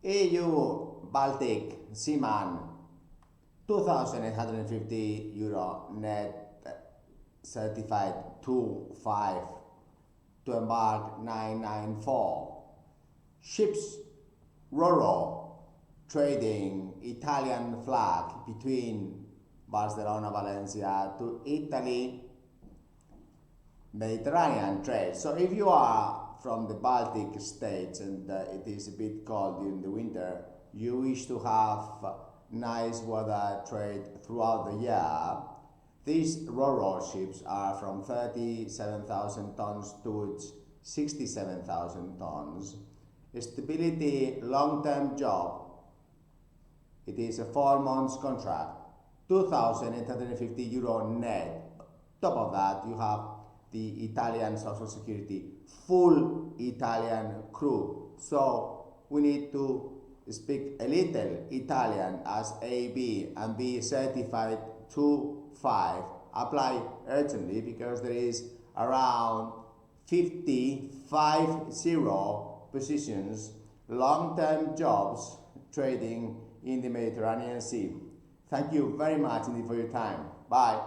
EU Baltic Seaman, €2,850 net certified 2.5 to Embark 994. Ships Roro trading Italian flag between Barcelona, Valencia to Italy, Mediterranean trade. So if you are from the Baltic states and it is a bit cold during the winter, you wish to have nice weather trade throughout the year, these Roro ships are from 37,000 tons to 67,000 tons. Stability, long-term job. It is a 4 months contract, €2,850 net. Top of that, you have the Italian Social Security, full Italian crew. So we need to speak a little Italian as AB and be certified 2.5. Apply urgently because there is around 50 positions, long-term jobs trading in the Mediterranean Sea. Thank you very much indeed for your time. Bye.